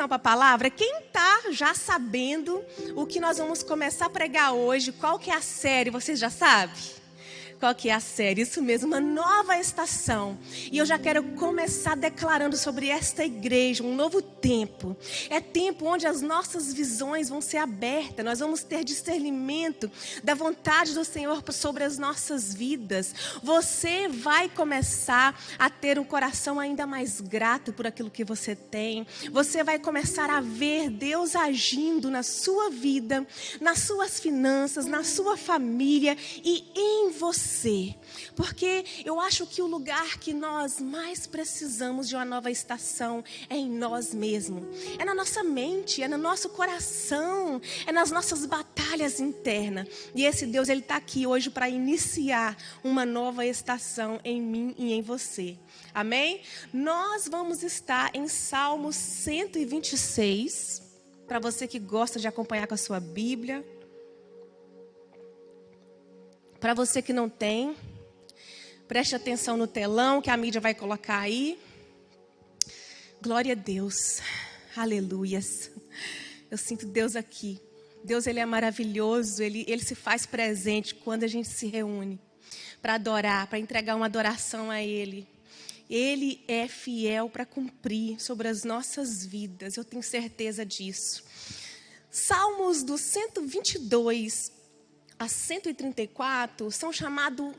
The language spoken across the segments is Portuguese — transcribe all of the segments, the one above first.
sinal para a palavra? Quem está já sabendo o que nós vamos começar a pregar hoje? Qual que é a série? Vocês já sabem? Qual que é a série? Isso mesmo, uma nova estação. E eu já quero começar declarando sobre esta igreja, um novo tempo. É tempo onde as nossas visões vão ser abertas. Nós vamos ter discernimento da vontade do Senhor sobre as nossas vidas. Você vai começar a ter um coração ainda mais grato por aquilo que você tem. Você vai começar a ver Deus agindo na sua vida, nas suas finanças, na sua família e em você. Porque eu acho que o lugar que nós mais precisamos de uma nova estação é em nós mesmos. É na nossa mente, é no nosso coração, é nas nossas batalhas internas. E esse Deus, Ele está aqui hoje para iniciar uma nova estação em mim e em você. Amém? Nós vamos estar em Salmo 126, para você que gosta de acompanhar com a sua Bíblia. Para você que não tem, preste atenção no telão que a mídia vai colocar aí. Glória a Deus. Aleluias. Eu sinto Deus aqui. Deus, Ele é maravilhoso. Ele se faz presente quando a gente se reúne para adorar, para entregar uma adoração a Ele. Ele é fiel para cumprir sobre as nossas vidas. Eu tenho certeza disso. Salmos do 122 a 134 são chamados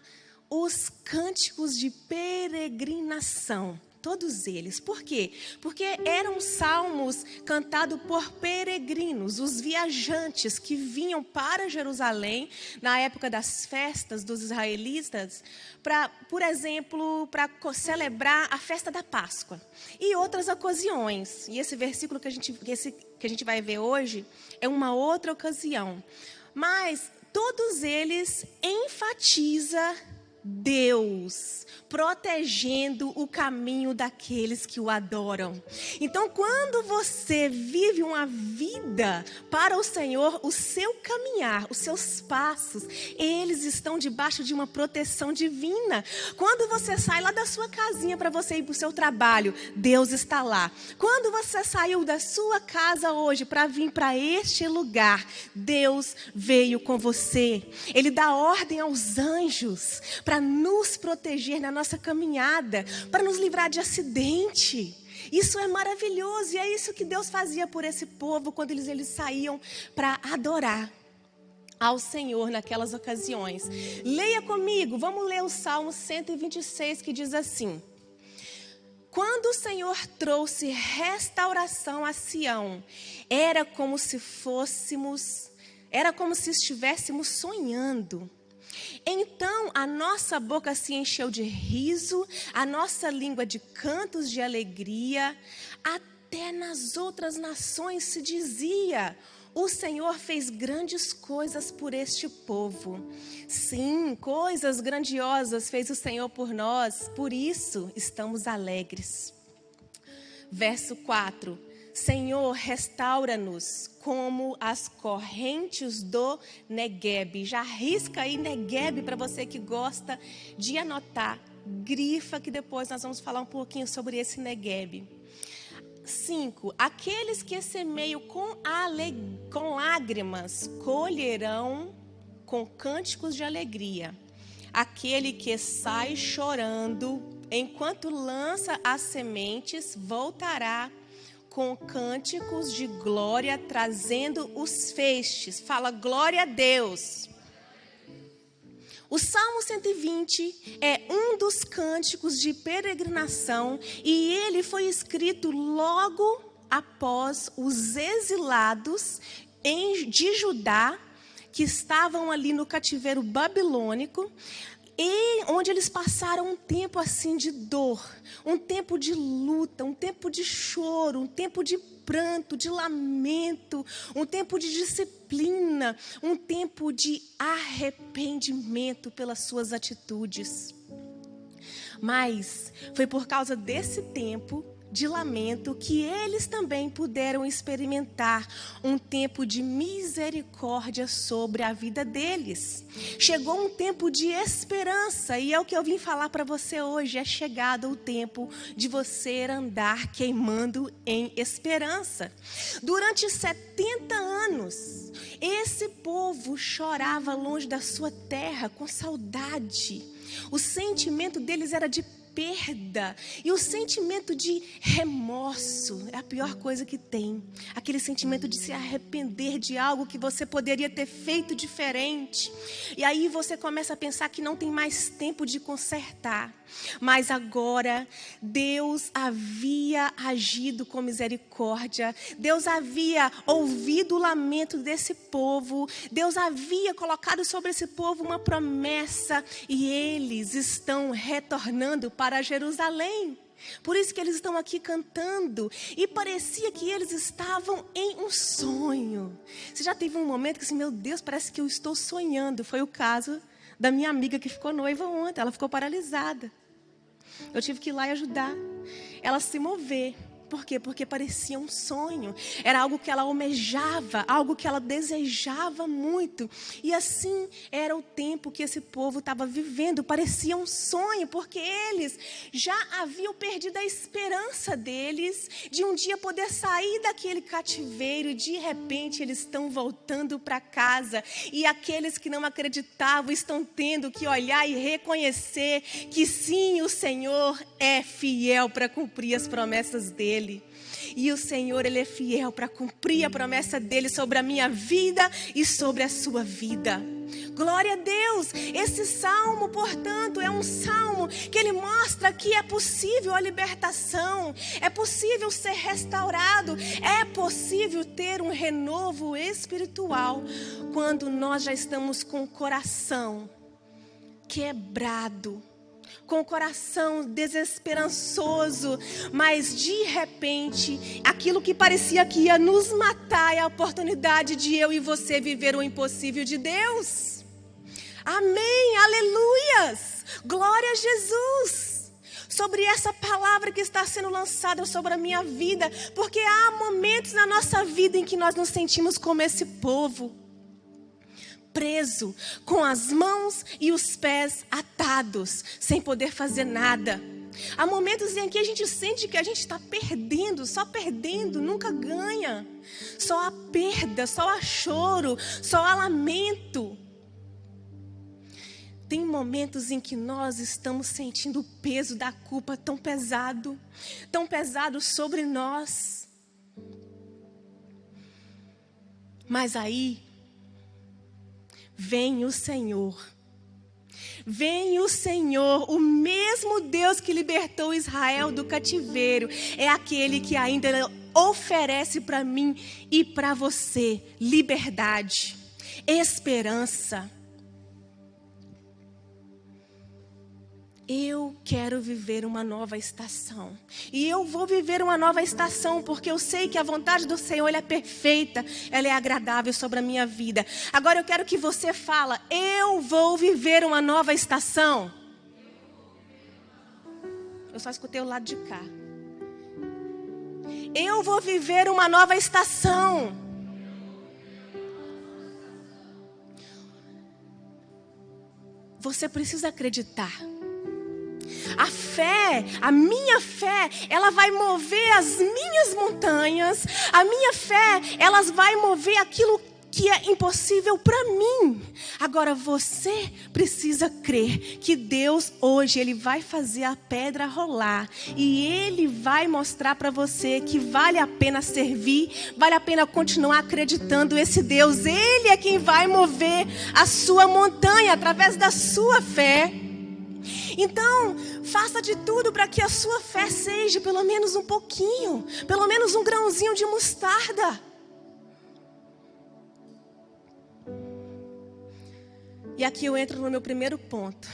os cânticos de peregrinação. Todos eles. Por quê? Porque eram salmos cantados por peregrinos, os viajantes que vinham para Jerusalém na época das festas dos israelitas, por exemplo, para celebrar a festa da Páscoa e outras ocasiões. E esse versículo que a gente vai ver hoje é uma outra ocasião. Mas todos eles enfatizam Deus protegendo o caminho daqueles que o adoram. Então, quando você vive uma vida para o Senhor, o seu caminhar, os seus passos, eles estão debaixo de uma proteção divina. Quando você sai lá da sua casinha para você ir para o seu trabalho, Deus está lá. Quando você saiu da sua casa hoje para vir para este lugar, Deus veio com você. Ele dá ordem aos anjos para nos proteger na nossa caminhada, para nos livrar de acidente. Isso é maravilhoso e é isso que Deus fazia por esse povo quando eles saíam para adorar ao Senhor naquelas ocasiões. Leia comigo, vamos ler o Salmo 126 que diz assim: quando o Senhor trouxe restauração a Sião, era como se estivéssemos sonhando. Então a nossa boca se encheu de riso, a nossa língua de cantos de alegria. Até nas outras nações se dizia: o Senhor fez grandes coisas por este povo. Sim, coisas grandiosas fez o Senhor por nós, por isso estamos alegres. Verso 4. Senhor, restaura-nos como as correntes do Negueb. Já risca aí Negueb para você que gosta de anotar. Grifa que depois nós vamos falar um pouquinho sobre esse Negueb. 5. Aqueles que semeiam com lágrimas colherão com cânticos de alegria. Aquele que sai chorando enquanto lança as sementes voltará com cânticos de glória, trazendo os feixes. Fala glória a Deus. O Salmo 120 é um dos cânticos de peregrinação e ele foi escrito logo após os exilados de Judá, que estavam ali no cativeiro babilônico, e onde eles passaram um tempo assim de dor, um tempo de luta, um tempo de choro, um tempo de pranto, de lamento, um tempo de disciplina, um tempo de arrependimento pelas suas atitudes. Mas foi por causa desse tempo de lamento, que eles também puderam experimentar um tempo de misericórdia sobre a vida deles. Chegou um tempo de esperança, e é o que eu vim falar para você hoje. É chegado o tempo de você andar queimando em esperança. Durante 70 anos, esse povo chorava longe da sua terra, com saudade. O sentimento deles era de perda, e o sentimento de remorso é a pior coisa que tem. Aquele sentimento de se arrepender de algo que você poderia ter feito diferente. E aí você começa a pensar que não tem mais tempo de consertar. Mas agora Deus havia agido com misericórdia. Deus havia ouvido o lamento desse povo. Deus havia colocado sobre esse povo uma promessa, e eles estão retornando para Jerusalém. Por isso que eles estão aqui cantando. E parecia que eles estavam em um sonho. Você já teve um momento que assim, meu Deus, parece que eu estou sonhando. Foi o caso da minha amiga que ficou noiva ontem. Ela ficou paralisada. Eu tive que ir lá e ajudar ela a se mover. Por quê? Porque parecia um sonho. Era algo que ela almejava, algo que ela desejava muito. E assim era o tempo que esse povo estava vivendo. Parecia um sonho, porque eles já haviam perdido a esperança deles de um dia poder sair daquele cativeiro. E de repente eles estão voltando para casa. E aqueles que não acreditavam estão tendo que olhar e reconhecer que sim, o Senhor é fiel para cumprir as promessas dele. E o Senhor, Ele é fiel para cumprir a promessa dEle sobre a minha vida e sobre a sua vida. Glória a Deus! Esse salmo, portanto, é um salmo que ele mostra que é possível a libertação, é possível ser restaurado, é possível ter um renovo espiritual quando nós já estamos com o coração quebrado, com o coração desesperançoso, mas de repente, aquilo que parecia que ia nos matar é a oportunidade de eu e você viver o impossível de Deus. Amém, aleluias, glória a Jesus. Sobre essa palavra que está sendo lançada sobre a minha vida, porque há momentos na nossa vida em que nós nos sentimos como esse povo, preso, com as mãos e os pés atados, sem poder fazer nada. Há momentos em que a gente sente que a gente está perdendo, só perdendo, nunca ganha. Só há perda, só há choro, só há lamento. Tem momentos em que nós estamos sentindo o peso da culpa tão pesado sobre nós. Mas aí, vem o Senhor, o mesmo Deus que libertou Israel do cativeiro, é aquele que ainda oferece para mim e para você liberdade, esperança. Eu quero viver uma nova estação. E eu vou viver uma nova estação porque eu sei que a vontade do Senhor ela é perfeita, ela é agradável sobre a minha vida. Agora eu quero que você fale, eu vou viver uma nova estação. Eu só escutei o lado de cá. Eu vou viver uma nova estação. Você precisa acreditar. A fé, a minha fé, ela vai mover as minhas montanhas. A minha fé, ela vai mover aquilo que é impossível para mim. Agora você precisa crer que Deus hoje Ele vai fazer a pedra rolar. E Ele vai mostrar para você que vale a pena servir, vale a pena continuar acreditando nesse Deus. Ele é quem vai mover a sua montanha através da sua fé. Então, faça de tudo para que a sua fé seja pelo menos um pouquinho, pelo menos um grãozinho de mostarda. E aqui eu entro no meu primeiro ponto.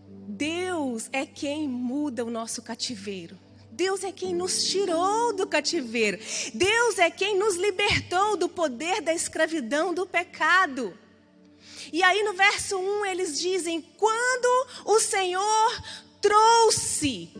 Deus é quem muda o nosso cativeiro. Deus é quem nos tirou do cativeiro. Deus é quem nos libertou do poder da escravidão, do pecado. E aí no verso 1 eles dizem, quando o Senhor trouxe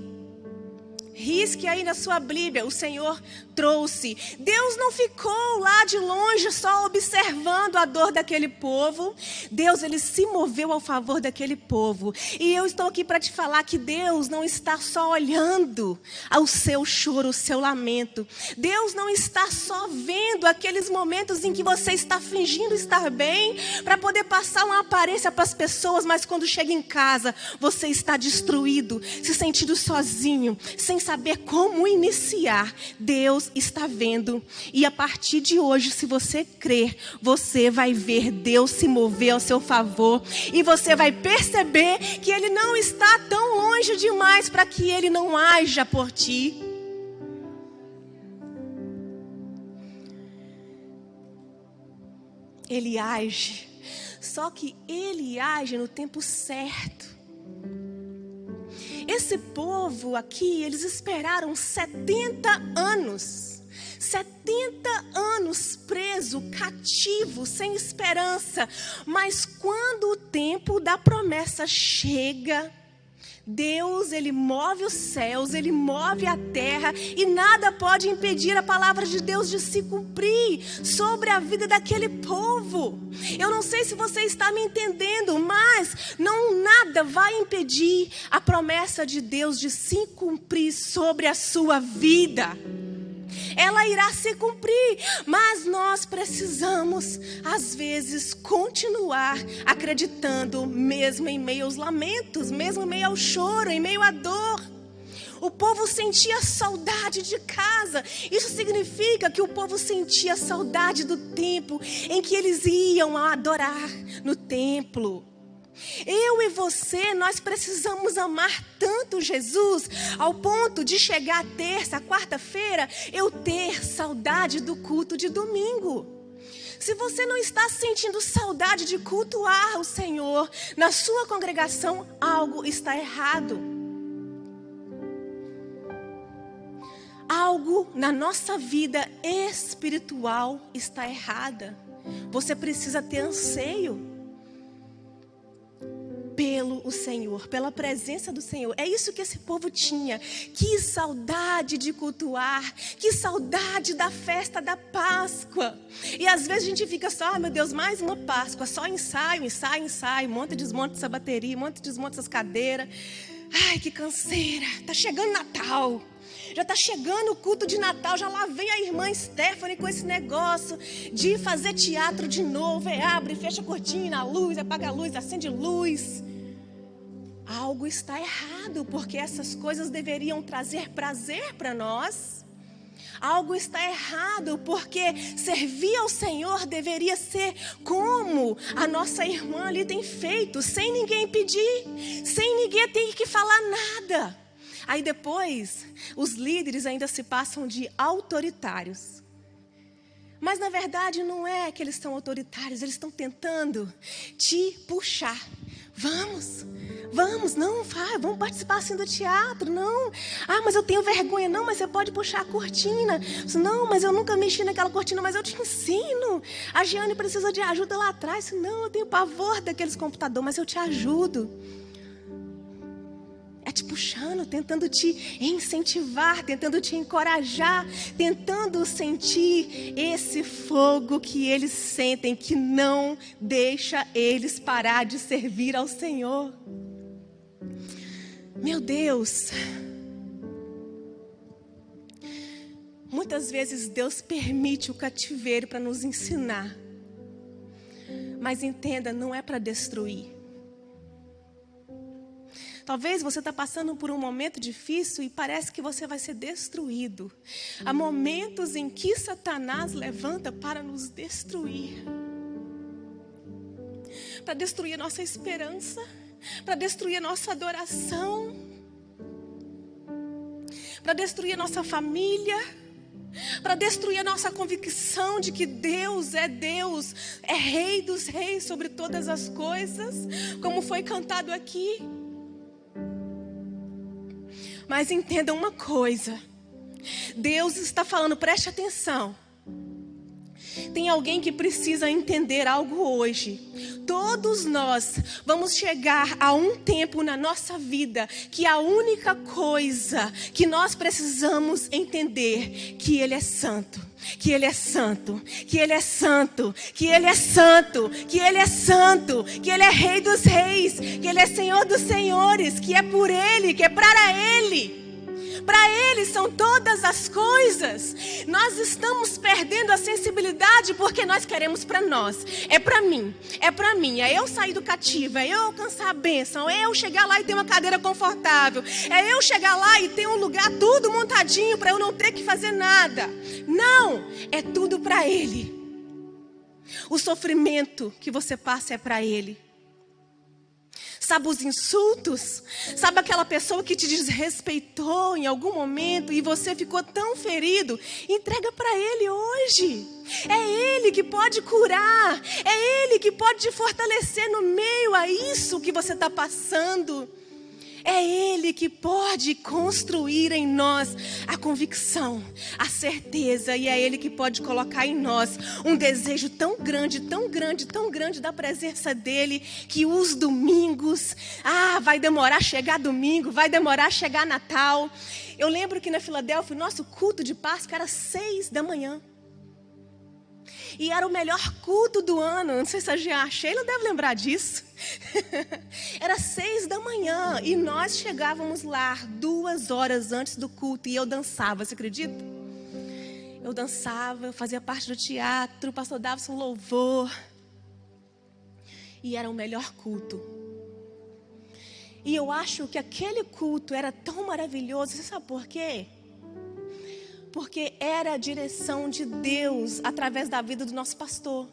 Risque aí na sua Bíblia, o Senhor trouxe. Deus não ficou lá de longe só observando a dor daquele povo. Deus, ele se moveu ao favor daquele povo. E eu estou aqui para te falar que Deus não está só olhando ao seu choro, o seu lamento. Deus não está só vendo aqueles momentos em que você está fingindo estar bem para poder passar uma aparência para as pessoas, mas quando chega em casa, você está destruído, se sentindo sozinho, sem saber como iniciar. Deus está vendo, e a partir de hoje, se você crer, você vai ver Deus se mover ao seu favor, e você vai perceber que Ele não está tão longe demais para que Ele não haja por ti. Ele age, só que Ele age no tempo certo. Esse povo aqui, eles esperaram 70 anos. 70 anos preso, cativo, sem esperança. Mas quando o tempo da promessa chega, Deus, Ele move os céus, Ele move a terra, e nada pode impedir a palavra de Deus de se cumprir sobre a vida daquele povo. Eu não sei se você está me entendendo, mas nada vai impedir a promessa de Deus de se cumprir sobre a sua vida. Ela irá se cumprir, mas nós precisamos, às vezes, continuar acreditando, mesmo em meio aos lamentos, mesmo em meio ao choro, em meio à dor. O povo sentia saudade de casa. Isso significa que o povo sentia saudade do tempo em que eles iam adorar no templo. Eu e você, nós precisamos amar tanto Jesus, ao ponto de chegar a terça, quarta-feira, eu ter saudade do culto de domingo. Se você não está sentindo saudade de cultuar o Senhor na sua congregação, algo está errado. Algo na nossa vida espiritual está errada. Você precisa ter anseio pelo Senhor, pela presença do Senhor. É isso que esse povo tinha. Que saudade de cultuar, que saudade da festa da Páscoa. E às vezes a gente fica só, meu Deus, mais uma Páscoa, só ensaio, monta e desmonta essa bateria, monta e desmonta essas cadeiras. Ai, que canseira, tá chegando Natal. Já está chegando o culto de Natal, já lá vem a irmã Stephanie com esse negócio de fazer teatro de novo. Abre, fecha a cortina, a luz, apaga a luz, acende luz. Algo está errado, porque essas coisas deveriam trazer prazer para nós. Algo está errado, porque servir ao Senhor deveria ser como a nossa irmã ali tem feito, sem ninguém pedir, sem ninguém ter que falar nada. Aí depois, os líderes ainda se passam de autoritários. Mas na verdade não é que eles estão autoritários, eles estão tentando te puxar. Vamos, não, vai, vamos participar assim do teatro, não. Ah, mas eu tenho vergonha, não, mas você pode puxar a cortina. Não, mas eu nunca mexi naquela cortina, mas eu te ensino. A Giane precisa de ajuda lá atrás. Não, eu tenho pavor daqueles computadores, mas eu te ajudo. É te puxando, tentando te incentivar, tentando te encorajar, tentando sentir esse fogo que eles sentem, que não deixa eles parar de servir ao Senhor. Meu Deus! Muitas vezes Deus permite o cativeiro para nos ensinar. Mas entenda, não é para destruir. Talvez você está passando por um momento difícil e parece que você vai ser destruído. Há momentos em que Satanás levanta para nos destruir. Para destruir a nossa esperança. Para destruir a nossa adoração. Para destruir a nossa família. Para destruir a nossa convicção de que Deus, é Rei dos Reis sobre todas as coisas. Como foi cantado aqui. Mas entenda uma coisa, Deus está falando, preste atenção. Tem alguém que precisa entender algo hoje. Todos nós vamos chegar a um tempo na nossa vida que a única coisa que nós precisamos entender que Ele é santo. Que Ele é santo, que Ele é santo, que Ele é santo, que Ele é santo, que Ele é Rei dos reis, que Ele é Senhor dos senhores, que é por Ele, que é para Ele. Para Ele são todas as coisas. Nós estamos perdendo a sensibilidade porque nós queremos para nós. É para mim, é para mim. É eu sair do cativo, é eu alcançar a bênção, é eu chegar lá e ter uma cadeira confortável, é eu chegar lá e ter um lugar tudo montadinho para eu não ter que fazer nada. Não, é tudo para Ele. O sofrimento que você passa é para Ele. Sabe os insultos? Sabe aquela pessoa que te desrespeitou em algum momento e você ficou tão ferido? Entrega para Ele hoje. É Ele que pode curar. É Ele que pode te fortalecer no meio a isso que você está passando. É Ele que pode construir em nós a convicção, a certeza. E é Ele que pode colocar em nós um desejo tão grande, tão grande, tão grande da presença dEle, que os domingos, vai demorar a chegar domingo, vai demorar a chegar Natal. Eu lembro que na Filadélfia o nosso culto de Páscoa era 6 da manhã. E era o melhor culto do ano. Não sei se a Sheila deve lembrar disso. Era 6 da manhã. E nós chegávamos lá 2 horas antes do culto. E eu dançava, você acredita? Eu dançava, eu fazia parte do teatro. O pastor Davison louvor. E era o melhor culto. E eu acho que aquele culto era tão maravilhoso. Você sabe por quê? Porque era a direção de Deus através da vida do nosso pastor.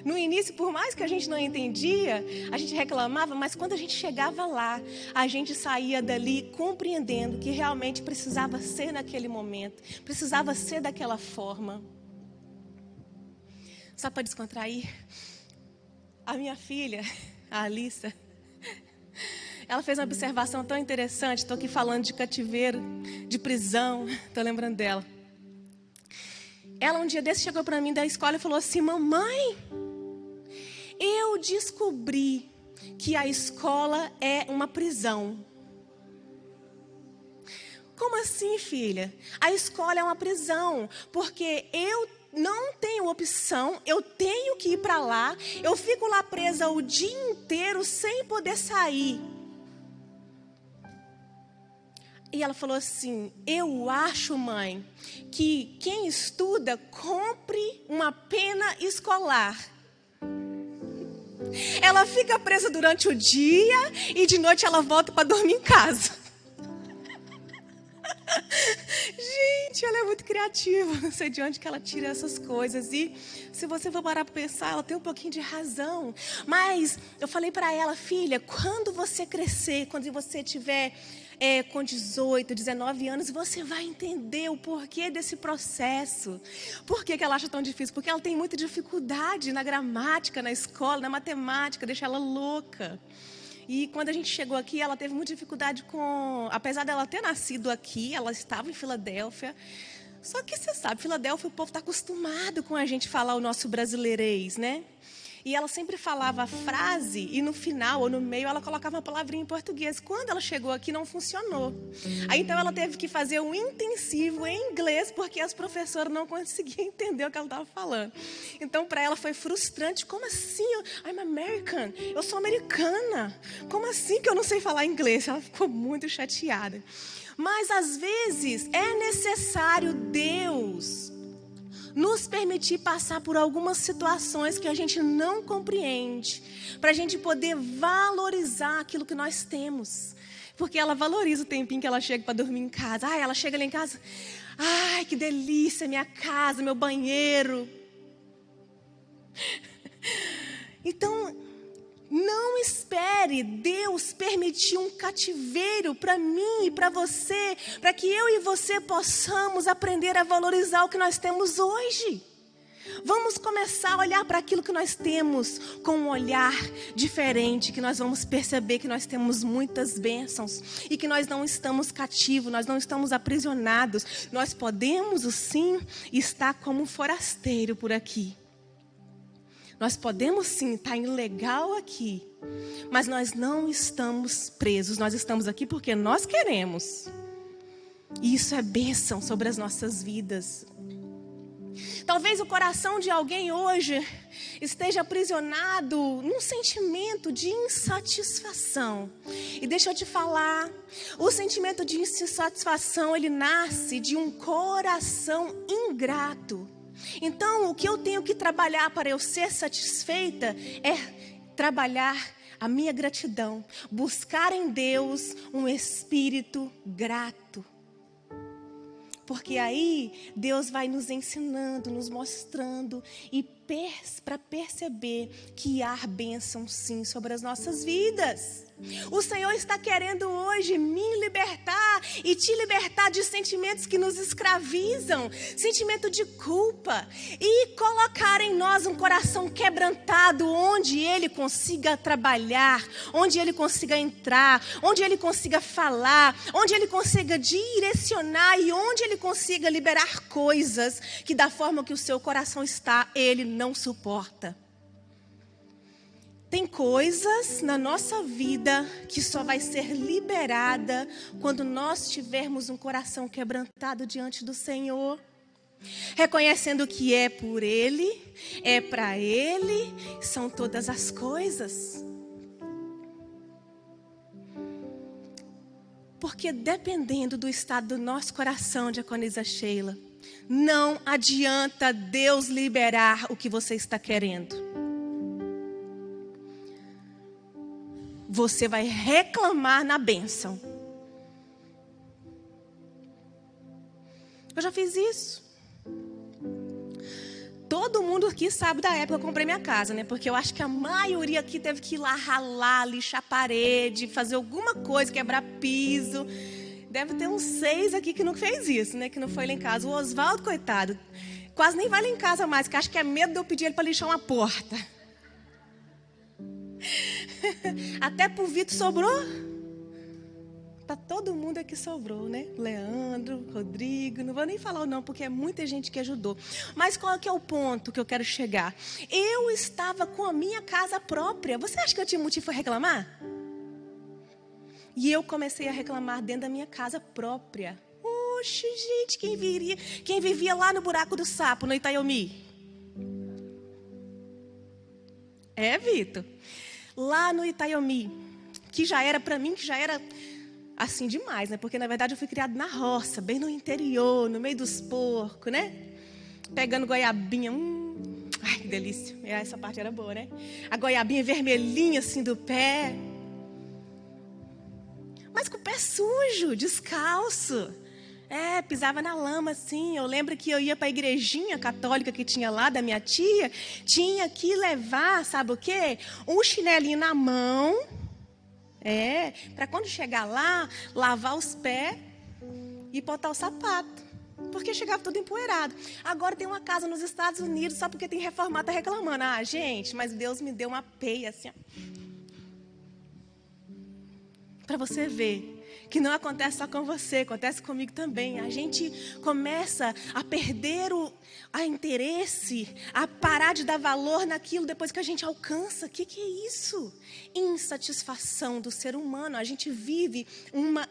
No início, por mais que a gente não entendia, a gente reclamava, mas quando a gente chegava lá, a gente saía dali compreendendo que realmente precisava ser naquele momento, precisava ser daquela forma. Só para descontrair, a minha filha, a Alissa, ela fez uma observação tão interessante. Estou aqui falando de cativeiro, de prisão. Estou lembrando dela. Ela um dia desse chegou para mim da escola e falou assim: mamãe, eu descobri que a escola é uma prisão. Como assim, filha? A escola é uma prisão, porque eu não tenho opção, eu tenho que ir para lá, eu fico lá presa o dia inteiro sem poder sair. E ela falou assim: eu acho, mãe, que quem estuda compre uma pena escolar. Ela fica presa durante o dia e de noite ela volta para dormir em casa. Gente, ela é muito criativa. Não sei de onde que ela tira essas coisas. E se você for parar para pensar, ela tem um pouquinho de razão. Mas eu falei para ela: filha, quando você crescer, quando você tiver com 18, 19 anos, você vai entender o porquê desse processo. Por que ela acha tão difícil? Porque ela tem muita dificuldade na gramática, na escola, na matemática, deixa ela louca. E quando a gente chegou aqui, ela teve muita dificuldade com... Apesar dela ter nascido aqui, ela estava em Filadélfia. Só que você sabe, Filadélfia, o povo está acostumado com a gente falar o nosso brasileirês, né? E ela sempre falava a frase e no final ou no meio ela colocava uma palavrinha em português. Quando ela chegou aqui não funcionou. Aí então ela teve que fazer um intensivo em inglês porque as professoras não conseguiam entender o que ela estava falando. Então para ela foi frustrante. Como assim? I'm American. Eu sou americana. Como assim que eu não sei falar inglês? Ela ficou muito chateada. Mas às vezes é necessário Deus nos permitir passar por algumas situações que a gente não compreende, para a gente poder valorizar aquilo que nós temos. Porque ela valoriza o tempinho que ela chega para dormir em casa. Ela chega ali em casa, que delícia, minha casa, meu banheiro. Então, não espere Deus permitir um cativeiro para mim e para você, para que eu e você possamos aprender a valorizar o que nós temos hoje. Vamos começar a olhar para aquilo que nós temos com um olhar diferente, que nós vamos perceber que nós temos muitas bênçãos e que nós não estamos cativos, nós não estamos aprisionados. Nós podemos, sim, estar como um forasteiro por aqui. Nós podemos, sim, estar ilegal aqui, mas nós não estamos presos. Nós estamos aqui porque nós queremos. E isso é bênção sobre as nossas vidas. Talvez o coração de alguém hoje esteja aprisionado num sentimento de insatisfação. E deixa eu te falar, o sentimento de insatisfação, ele nasce de um coração ingrato. Então, o que eu tenho que trabalhar para eu ser satisfeita é trabalhar a minha gratidão, buscar em Deus um espírito grato. Porque aí Deus vai nos ensinando, nos mostrando e para perceber que há bênção sim sobre as nossas vidas. O Senhor está querendo hoje me libertar e te libertar de sentimentos que nos escravizam, sentimento de culpa, e colocar em nós um coração quebrantado, onde Ele consiga trabalhar, onde Ele consiga entrar, onde Ele consiga falar, onde Ele consiga direcionar e onde Ele consiga liberar coisas que da forma que o seu coração está, Ele não suporta. Tem coisas na nossa vida que só vai ser liberada quando nós tivermos um coração quebrantado diante do Senhor, reconhecendo que é por Ele, é para Ele, são todas as coisas. Porque dependendo do estado do nosso coração, diaconisa Sheila, não adianta Deus liberar o que você está querendo. Você vai reclamar na bênção. Eu já fiz isso. Todo mundo aqui sabe da época que eu comprei minha casa, né? Porque eu acho que a maioria aqui teve que ir lá ralar, lixar a parede, fazer alguma coisa, quebrar piso. Deve ter uns 6 aqui que não fez isso, né? Que não foi lá em casa. O Oswaldo, coitado, quase nem vai lá em casa mais, que acho que é medo de eu pedir ele para lixar uma porta. Até pro Vitor sobrou. Para todo mundo aqui sobrou, né? Leandro, Rodrigo, não vou nem falar o não, porque é muita gente que ajudou. Mas qual que é o ponto que eu quero chegar? Eu estava com a minha casa própria. Você acha que eu tinha motivo para reclamar? E eu comecei a reclamar dentro da minha casa própria. Oxe, gente, quem vivia lá no buraco do sapo, no Itaiomi? É, Vitor. Lá no Itaiomi, que já era para mim, que já era assim demais, né? Porque na verdade eu fui criado na roça, bem no interior, no meio dos porcos, né? Pegando goiabinha, ai que delícia. Essa parte era boa, né? A goiabinha vermelhinha assim do pé. Mas com o pé sujo, descalço. Pisava na lama assim. Eu lembro que eu ia para a igrejinha católica que tinha lá da minha tia. Tinha que levar, sabe o quê? Um chinelinho na mão. Para quando chegar lá, lavar os pés e botar o sapato. Porque chegava tudo empoeirado. Agora tem uma casa nos Estados Unidos, só porque tem reformado, tá reclamando. Ah, gente, mas Deus me deu uma peia assim, ó. Para você ver que não acontece só com você, acontece comigo também. A gente começa a perder a interesse, a parar de dar valor naquilo depois que a gente alcança. O que é isso? Insatisfação do ser humano. A gente vive uma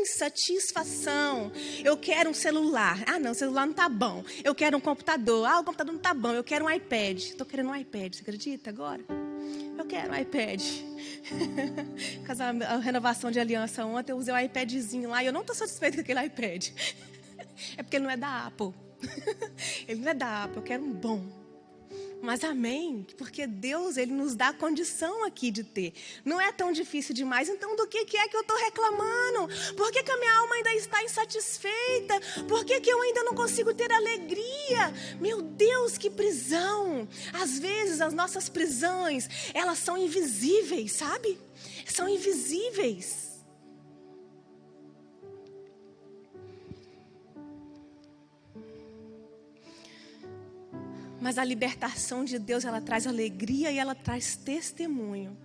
insatisfação. Eu quero um celular. Ah, não, o celular não tá bom. Eu quero um computador. Ah, o computador não tá bom. Eu quero um iPad. Estou querendo um iPad, você acredita agora? Eu quero um iPad. Caso a renovação de aliança ontem, eu usei um iPadzinho lá e eu não estou satisfeita com aquele iPad. É porque ele não é da Apple. Ele não é da Apple, eu quero um bom. Mas amém, porque Deus, Ele nos dá a condição aqui de ter. Não é tão difícil demais, então do que é que eu estou reclamando? Por que a minha alma ainda está insatisfeita? Por que eu ainda não consigo ter alegria? Meu Deus, que prisão! Às vezes as nossas prisões, elas são invisíveis, sabe? São invisíveis. Mas a libertação de Deus, ela traz alegria e ela traz testemunho.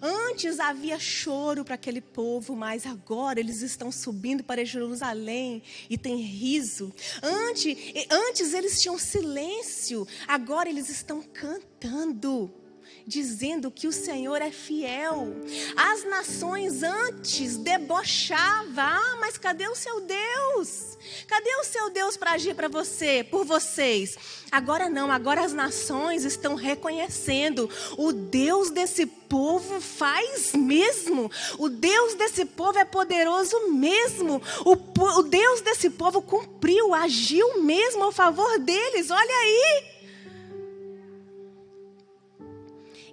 Antes havia choro para aquele povo, mas agora eles estão subindo para Jerusalém e tem riso. Antes eles tinham silêncio, agora eles estão cantando, dizendo que o Senhor é fiel. As nações antes debochavam, mas cadê o seu Deus? Cadê o seu Deus para agir para você, por vocês? Agora não, agora as nações estão reconhecendo: o Deus desse povo faz mesmo, o Deus desse povo é poderoso mesmo, o Deus desse povo cumpriu, agiu mesmo a favor deles, olha aí.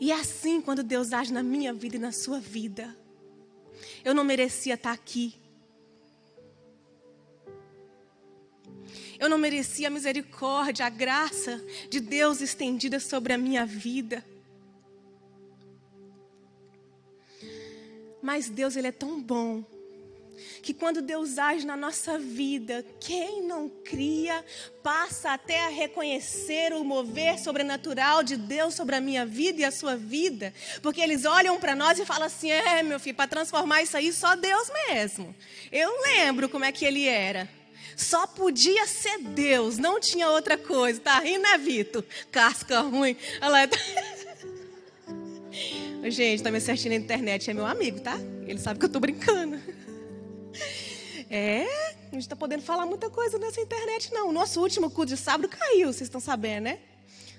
E é assim quando Deus age na minha vida e na sua vida. Eu não merecia estar aqui. Eu não merecia a misericórdia, a graça de Deus estendida sobre a minha vida. Mas Deus, Ele é tão bom, que quando Deus age na nossa vida, quem não cria, passa até a reconhecer o mover sobrenatural de Deus sobre a minha vida e a sua vida. Porque eles olham para nós e falam assim: meu filho, para transformar isso aí, só Deus mesmo. Eu lembro como é que ele era. Só podia ser Deus, não tinha outra coisa. Tá rindo, né, Vitor? Casca ruim. Olha lá. Gente, tá me assistindo na internet, é meu amigo, tá? Ele sabe que eu tô brincando. A gente tá podendo falar muita coisa nessa internet, não. O nosso último culto de sábado caiu, vocês estão sabendo, né?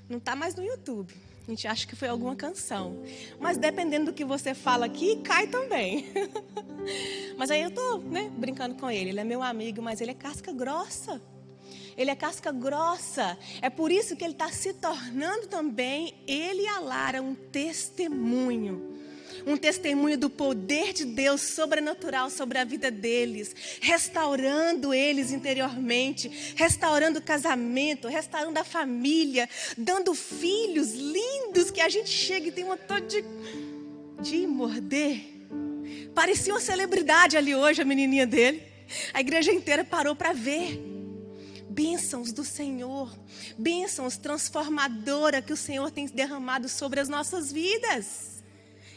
Não tá mais no YouTube. A gente acha que foi alguma canção. Mas dependendo do que você fala aqui, cai também. Mas aí eu tô, brincando com ele. Ele é meu amigo, mas ele é casca grossa. Ele é casca grossa. É por isso que ele está se tornando também, ele e a Lara, um testemunho. Um testemunho do poder de Deus sobrenatural sobre a vida deles, restaurando eles interiormente, restaurando o casamento, restaurando a família, dando filhos lindos que a gente chega e tem vontade de morder. Parecia uma celebridade ali hoje, a menininha dele. A igreja inteira parou para ver. Bênçãos do Senhor, bênçãos transformadoras que o Senhor tem derramado sobre as nossas vidas.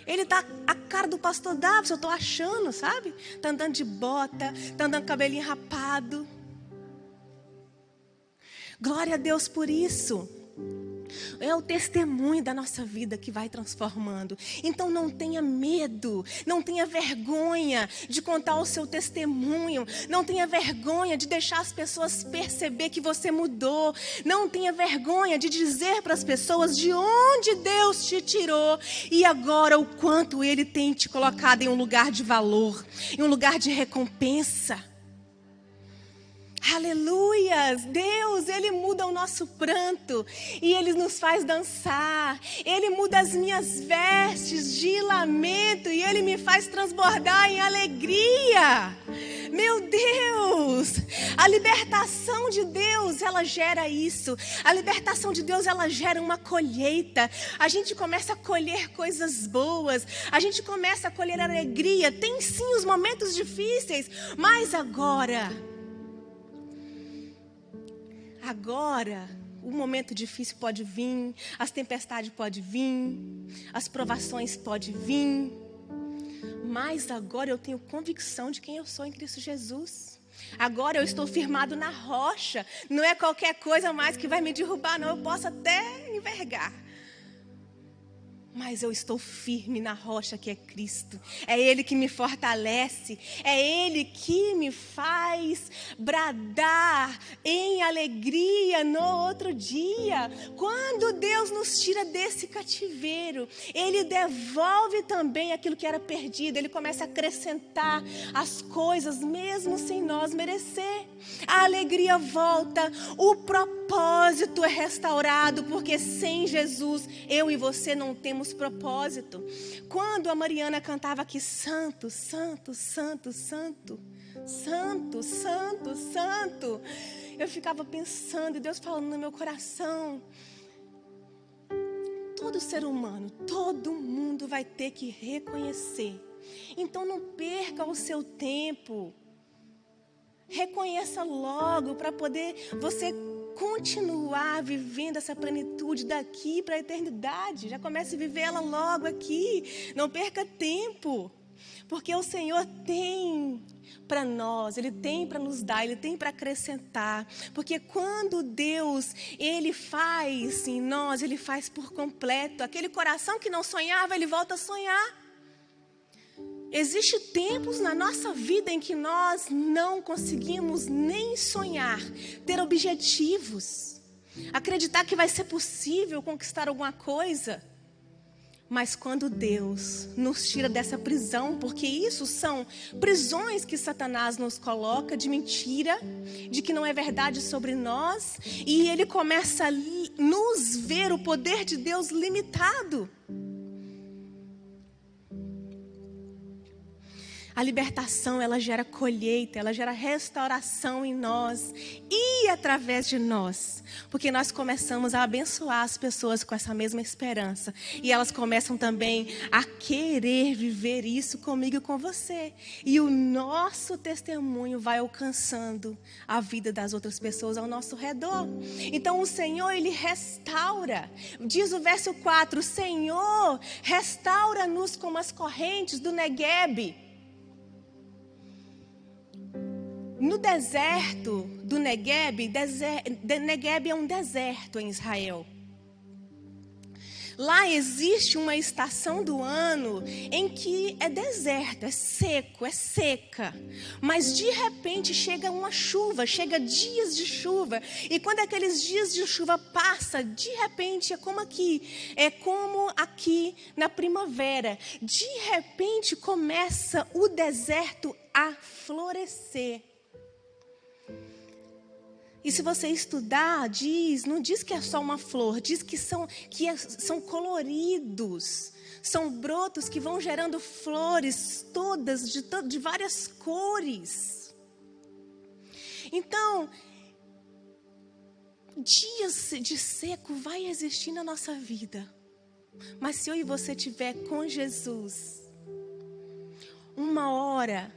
Ele tá a cara do pastor Davi, eu tô achando, sabe? Tá andando de bota, tá andando com cabelinho rapado. Glória a Deus por isso. É o testemunho da nossa vida que vai transformando. Então não tenha medo, não tenha vergonha de contar o seu testemunho. Não tenha vergonha de deixar as pessoas perceber que você mudou. Não tenha vergonha de dizer para as pessoas de onde Deus te tirou. E agora o quanto Ele tem te colocado em um lugar de valor, em um lugar de recompensa. Aleluias! Deus, Ele muda o nosso pranto e Ele nos faz dançar. Ele muda as minhas vestes de lamento e Ele me faz transbordar em alegria. Meu Deus! A libertação de Deus, ela gera isso. A libertação de Deus, ela gera uma colheita. A gente começa a colher coisas boas. A gente começa a colher alegria. Tem sim os momentos difíceis, mas agora, o momento difícil pode vir, as tempestades podem vir, as provações podem vir, mas agora eu tenho convicção de quem eu sou em Cristo Jesus. Agora eu estou firmado na rocha, não é qualquer coisa mais que vai me derrubar, não. Eu posso até envergar, mas eu estou firme na rocha que é Cristo. É Ele que me fortalece. É Ele que me faz bradar em alegria no outro dia. Quando Deus nos tira desse cativeiro, Ele devolve também aquilo que era perdido. Ele começa a acrescentar as coisas mesmo sem nós merecer. A alegria volta, o propósito é restaurado, porque sem Jesus eu e você não temos propósito. Quando a Mariana cantava aqui: santo, santo, santo, santo, santo, santo, santo, eu ficava pensando, e Deus falando no meu coração: todo ser humano, todo mundo vai ter que reconhecer. Então não perca o seu tempo. Reconheça logo, para poder você continuar vivendo essa plenitude daqui para a eternidade. Já comece a viver ela logo aqui. Não perca tempo. Porque o Senhor tem para nós, Ele tem para nos dar, Ele tem para acrescentar. Porque quando Deus, Ele faz em nós, Ele faz por completo. Aquele coração que não sonhava, Ele volta a sonhar. Existem tempos na nossa vida em que nós não conseguimos nem sonhar, ter objetivos, acreditar que vai ser possível conquistar alguma coisa. Mas quando Deus nos tira dessa prisão, porque isso são prisões que Satanás nos coloca de mentira, de que não é verdade sobre nós, e Ele começa a nos ver o poder de Deus limitado. A libertação, ela gera colheita, ela gera restauração em nós e através de nós. Porque nós começamos a abençoar as pessoas com essa mesma esperança. E elas começam também a querer viver isso comigo e com você. E o nosso testemunho vai alcançando a vida das outras pessoas ao nosso redor. Então o Senhor, Ele restaura. Diz o verso 4, Senhor, restaura-nos como as correntes do Neguebe. No deserto do Neguebe, Neguebe é um deserto em Israel. Lá existe uma estação do ano em que é deserto, é seco, é seca. Mas de repente chega uma chuva, chega dias de chuva. E quando aqueles dias de chuva passam, de repente é como aqui na primavera. De repente começa o deserto a florescer. E se você estudar, não diz que é só uma flor, diz que são coloridos. São brotos que vão gerando flores todas de várias cores. Então, dias de seco vai existir na nossa vida. Mas se eu e você estiver com Jesus, uma hora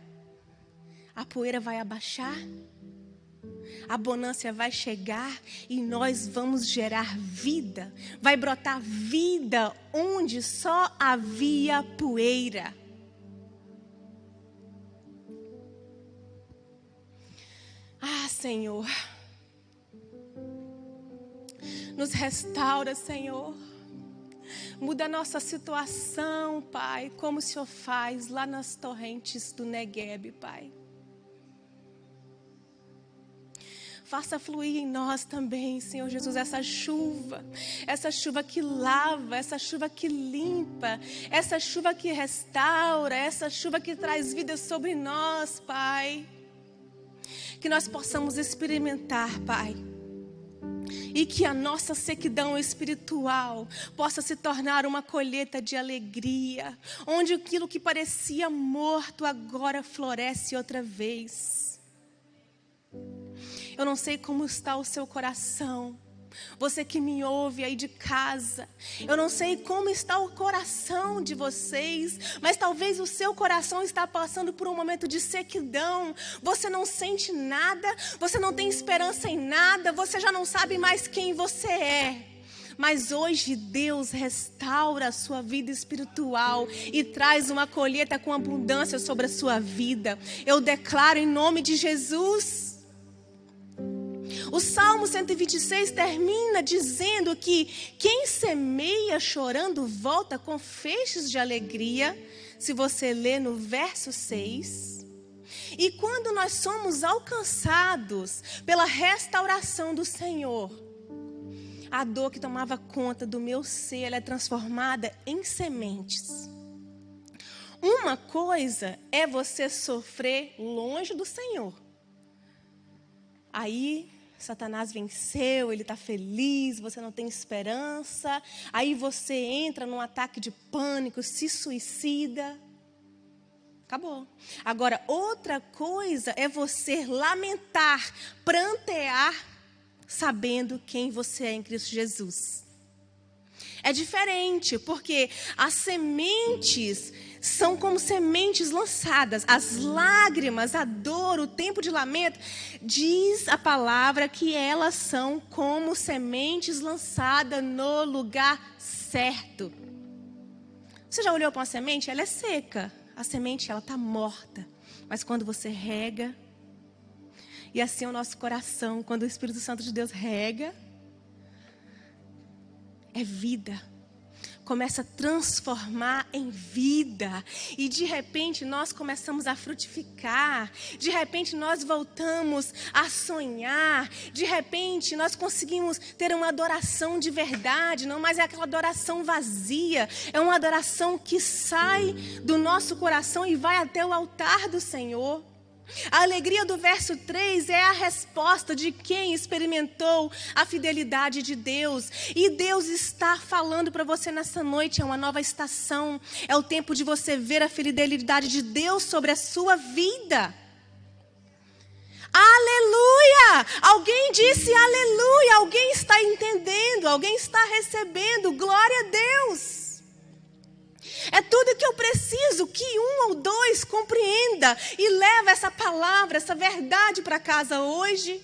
a poeira vai abaixar, a bonança vai chegar e nós vamos gerar vida. Vai brotar vida onde só havia poeira. Ah, Senhor, nos restaura, Senhor. Muda a nossa situação, Pai, como o Senhor faz lá nas torrentes do Neguebe, Pai. Faça fluir em nós também, Senhor Jesus, essa chuva que lava, essa chuva que limpa, essa chuva que restaura, essa chuva que traz vida sobre nós, Pai. Que nós possamos experimentar, Pai. E que a nossa sequidão espiritual possa se tornar uma colheita de alegria, onde aquilo que parecia morto agora floresce outra vez. Eu não sei como está o seu coração, você que me ouve aí de casa. Eu não sei como está o coração de vocês, mas talvez o seu coração está passando por um momento de sequidão. Você não sente nada, você não tem esperança em nada, você já não sabe mais quem você é. Mas hoje Deus restaura a sua vida espiritual e traz uma colheita com abundância sobre a sua vida. Eu declaro em nome de Jesus. O Salmo 126 termina dizendo que quem semeia chorando volta com feixes de alegria. Se você ler no verso 6. E quando nós somos alcançados pela restauração do Senhor, a dor que tomava conta do meu ser, ela é transformada em sementes. Uma coisa é você sofrer longe do Senhor. Aí Satanás venceu, ele está feliz, você não tem esperança. Aí você entra num ataque de pânico, se suicida. Acabou. Agora, outra coisa é você lamentar, prantear, sabendo quem você é em Cristo Jesus. É diferente, porque as sementes são como sementes lançadas. As lágrimas, a dor, o tempo de lamento, diz a palavra que elas são como sementes lançadas no lugar certo. Você já olhou para uma semente? Ela é seca. A semente, ela está morta. Mas quando você rega, e assim é o nosso coração, quando o Espírito Santo de Deus rega, é vida. Começa a transformar em vida. E de repente nós começamos a frutificar. De repente nós voltamos a sonhar. De repente nós conseguimos ter uma adoração de verdade. Não mais é aquela adoração vazia. É uma adoração que sai do nosso coração e vai até o altar do Senhor. A alegria do verso 3 é a resposta de quem experimentou a fidelidade de Deus. E Deus está falando para você nessa noite, é uma nova estação. É o tempo de você ver a fidelidade de Deus sobre a sua vida. Aleluia! Alguém disse aleluia, alguém está entendendo, alguém está recebendo, glória a Deus. É tudo que eu preciso que um ou dois compreenda e leve essa palavra, essa verdade para casa hoje.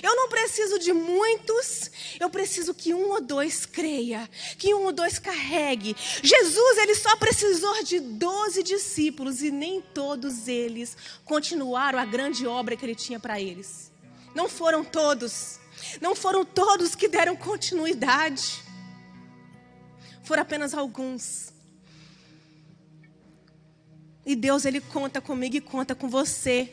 Eu não preciso de muitos, eu preciso que um ou dois creia, que um ou dois carregue. Jesus, ele só precisou de 12 discípulos e nem todos eles continuaram a grande obra que ele tinha para eles. Não foram todos que deram continuidade. Foram apenas alguns. E Deus, ele conta comigo e conta com você.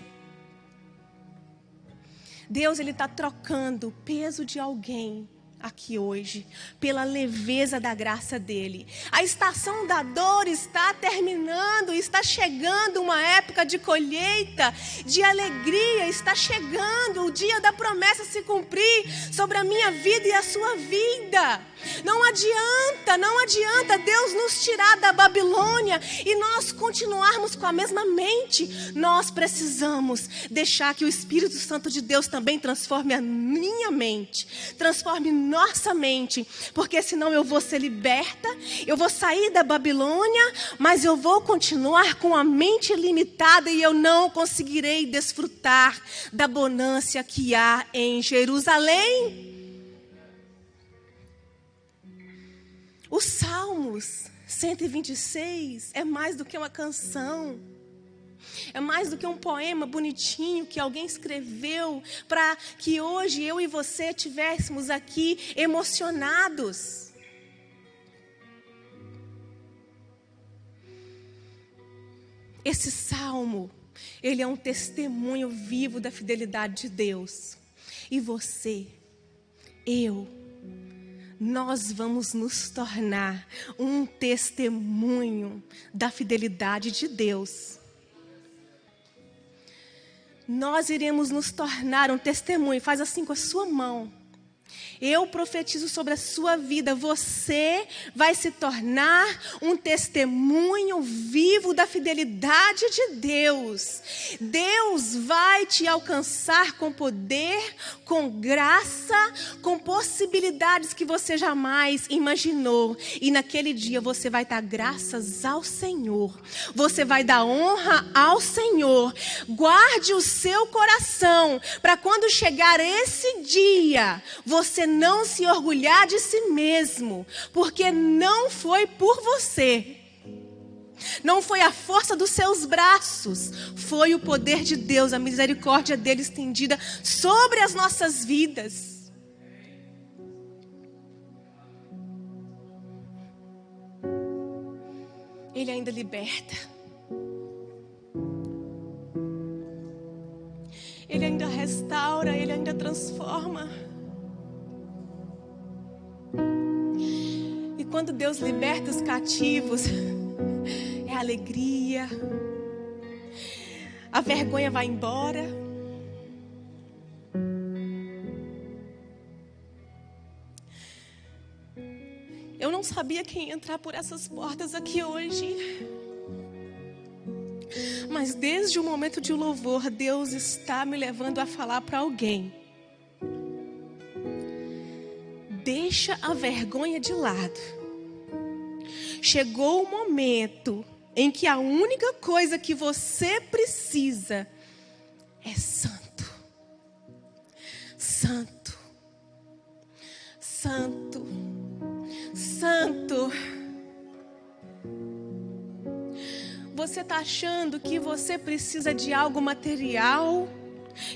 Deus, ele está trocando o peso de alguém aqui hoje, pela leveza da graça dele. A estação da dor está terminando, está chegando uma época de colheita, de alegria, está chegando o dia da promessa se cumprir sobre a minha vida e a sua vida. Não adianta Deus nos tirar da Babilônia e nós continuarmos com a mesma mente. Nós precisamos deixar que o Espírito Santo de Deus também transforme a minha mente, transforme nossa mente, porque senão eu vou ser liberta, eu vou sair da Babilônia, mas eu vou continuar com a mente limitada e eu não conseguirei desfrutar da bonança que há em Jerusalém. Os Salmos 126 é mais do que uma canção. É mais do que um poema bonitinho que alguém escreveu para que hoje eu e você estivéssemos aqui emocionados. Esse salmo, ele é um testemunho vivo da fidelidade de Deus. E você, nós vamos nos tornar um testemunho da fidelidade de Deus. Nós iremos nos tornar um testemunho. Faz assim com a sua mão. Eu profetizo sobre a sua vida. Você vai se tornar um testemunho vivo da fidelidade de Deus. Deus vai te alcançar com poder, com graça, com possibilidades que você jamais imaginou. E naquele dia você vai dar graças ao Senhor. Você vai dar honra ao Senhor. Guarde o seu coração para quando chegar esse dia, você não se orgulhar de si mesmo, porque não foi por você, não foi a força dos seus braços, foi o poder de Deus, a misericórdia dele estendida sobre as nossas vidas. Ele ainda liberta, ele ainda restaura, ele ainda transforma. E quando Deus liberta os cativos, é alegria, a vergonha vai embora. Eu não sabia quem ia entrar por essas portas aqui hoje, mas desde o momento de louvor, Deus está me levando a falar para alguém. Deixa a vergonha de lado. chegou o momento em que a única coisa que você precisa é santo. Santo. Santo. Santo. Você está achando que você precisa de algo material?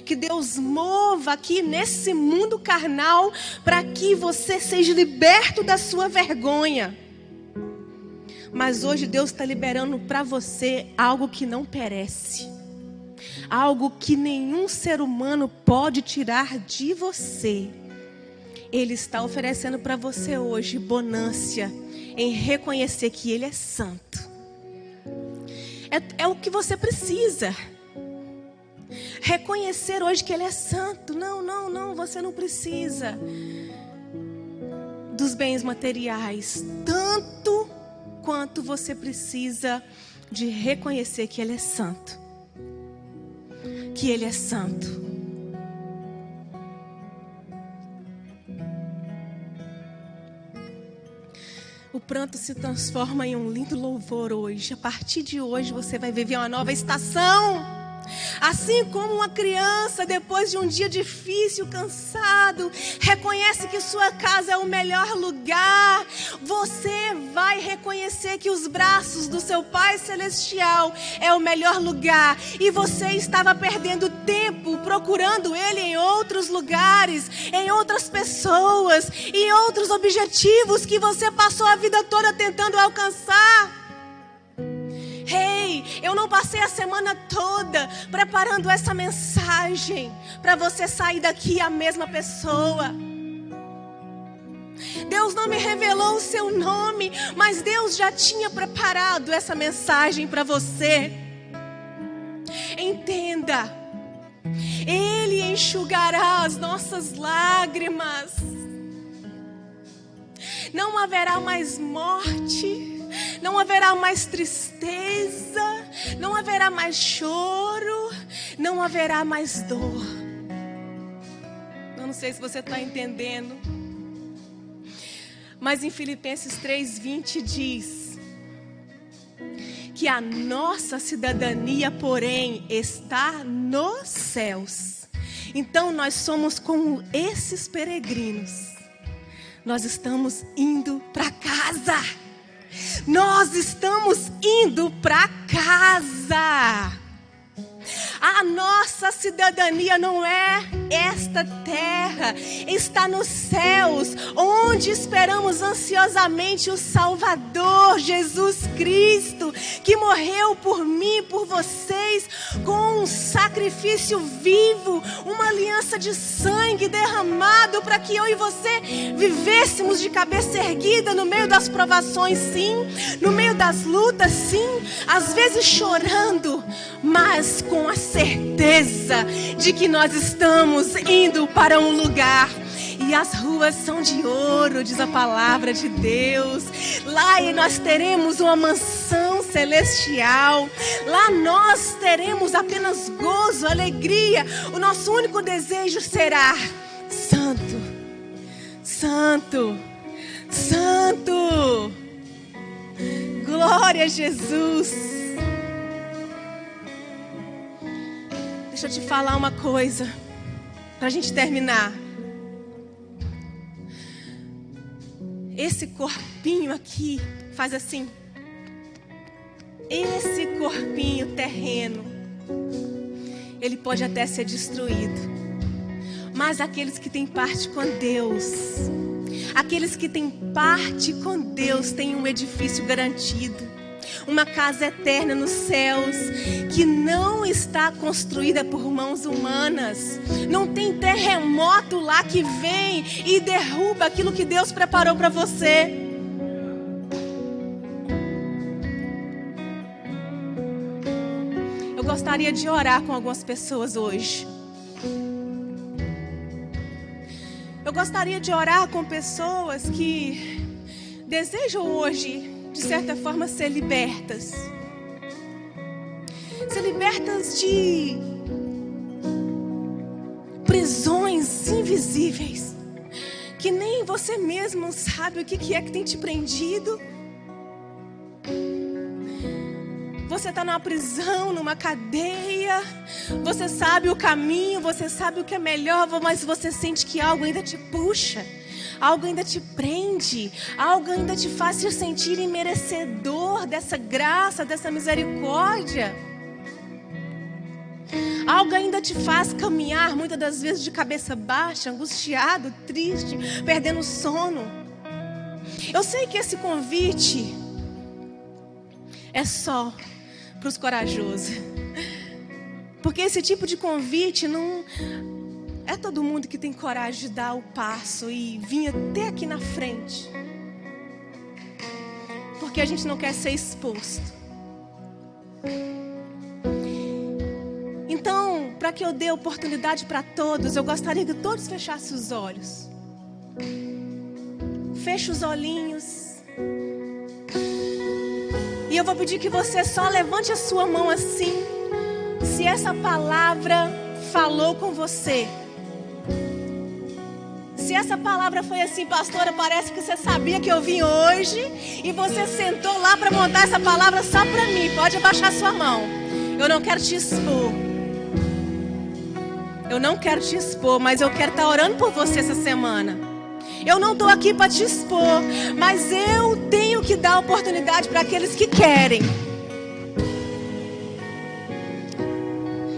Que Deus mova aqui nesse mundo carnal para que você seja liberto da sua vergonha. Mas hoje Deus está liberando para você algo que não perece. Algo que nenhum ser humano pode tirar de você. Ele está oferecendo para você hoje bonância em reconhecer que Ele é santo. É o que você precisa. Reconhecer hoje que Ele é santo. Não, você não precisa dos bens materiais tanto quanto você precisa de reconhecer que Ele é santo. Que Ele é santo. O pranto se transforma em um lindo louvor hoje. A partir de hoje você vai viver uma nova estação. Assim como uma criança, depois de um dia difícil, cansado, reconhece que sua casa é o melhor lugar, você vai reconhecer que os braços do seu Pai Celestial é o melhor lugar. E você estava perdendo tempo procurando Ele em outros lugares, em outras pessoas, em outros objetivos que você passou a vida toda tentando alcançar. Eu não passei a semana toda preparando essa mensagem para você sair daqui a mesma pessoa. Deus não me revelou o seu nome, mas Deus já tinha preparado essa mensagem para você. Entenda, Ele enxugará as nossas lágrimas. Não haverá mais morte. Não haverá mais tristeza, não haverá mais choro, não haverá mais dor. Eu não sei se você está entendendo. Mas em Filipenses 3:20 diz que a nossa cidadania, porém, está nos céus. Então nós somos como esses peregrinos. Nós estamos indo para casa. Nós estamos indo para casa. A nossa cidadania não é esta terra, está nos céus, onde esperamos ansiosamente o Salvador, Jesus Cristo, que morreu por mim, por vocês, com um sacrifício vivo, uma aliança de sangue derramado para que eu e você vivêssemos de cabeça erguida no meio das provações, sim, no meio das lutas, sim, às vezes chorando, mas com a certeza de que nós estamos indo para um lugar. E as ruas são de ouro, diz a palavra de Deus. Lá nós teremos uma mansão celestial. Lá nós teremos apenas gozo, alegria. O nosso único desejo será santo, santo, santo. Glória a Jesus. Deixa eu te falar uma coisa, para a gente terminar. Esse corpinho aqui faz assim. Esse corpinho terreno, ele pode até ser destruído. Mas aqueles que têm parte com Deus, aqueles que têm parte com Deus, têm um edifício garantido. Uma casa eterna nos céus, que não está construída por mãos humanas. Não tem terremoto lá que vem e derruba aquilo que Deus preparou para você. Eu gostaria de orar com algumas pessoas hoje. Eu gostaria de orar com pessoas que desejam hoje, de certa forma, ser libertas. Ser libertas de prisões invisíveis, que nem você mesmo sabe o que é que tem te prendido. está numa prisão, numa cadeia. Você sabe o caminho, você sabe o que é melhor, mas você sente que algo ainda te puxa. Algo ainda te prende. Algo ainda te faz se sentir imerecedor dessa graça, dessa misericórdia. Algo ainda te faz caminhar, muitas das vezes, de cabeça baixa, angustiado, triste, perdendo o sono. Eu sei que esse convite é só para os corajosos. Porque esse tipo de convite não é todo mundo que tem coragem de dar o passo e vir até aqui na frente. Porque a gente não quer ser exposto. Então, para que eu dê oportunidade para todos, eu gostaria que todos fechassem os olhos. Feche os olhinhos. E eu vou pedir que você só levante a sua mão assim, se essa palavra falou com você. Se essa palavra foi assim, pastora, parece que você sabia que eu vim hoje e você sentou lá para montar essa palavra só para mim. Pode abaixar sua mão. Eu não quero te expor. Eu não quero te expor, mas eu quero estar orando por você essa semana. Eu não estou aqui para te expor, mas eu tenho que dar oportunidade para aqueles que querem.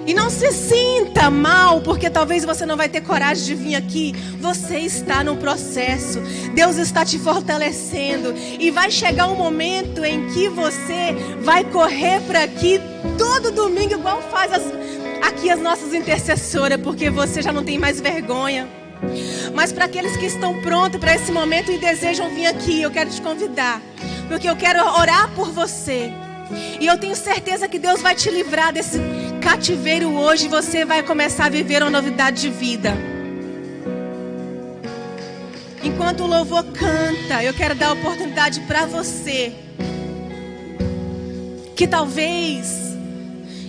E não se sinta mal, porque talvez você não vai ter coragem de vir aqui. Você está no processo. Deus está te fortalecendo. E vai chegar um momento em que você vai correr para aqui todo domingo, igual faz aqui as nossas intercessoras, porque você já não tem mais vergonha. Mas para aqueles que estão prontos para esse momento e desejam vir aqui, eu quero te convidar, porque eu quero orar por você. E eu tenho certeza que Deus vai te livrar desse cativeiro hoje e você vai começar a viver uma novidade de vida. Enquanto o louvor canta, eu quero dar oportunidade para você que talvez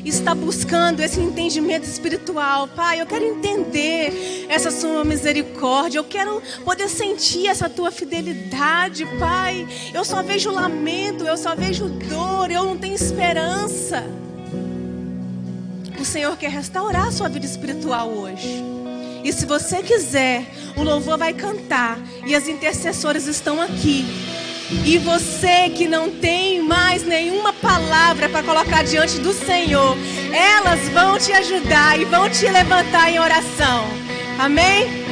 está buscando esse entendimento espiritual. Pai, eu quero entender essa sua misericórdia. Eu quero poder sentir essa tua fidelidade, Pai. Eu só vejo lamento, eu só vejo dor, eu não tenho esperança. O Senhor quer restaurar a sua vida espiritual hoje. E se você quiser, o louvor vai cantar e as intercessoras estão aqui. E você que não tem mais nenhuma palavra para colocar diante do Senhor, elas vão te ajudar e vão te levantar em oração. Amém?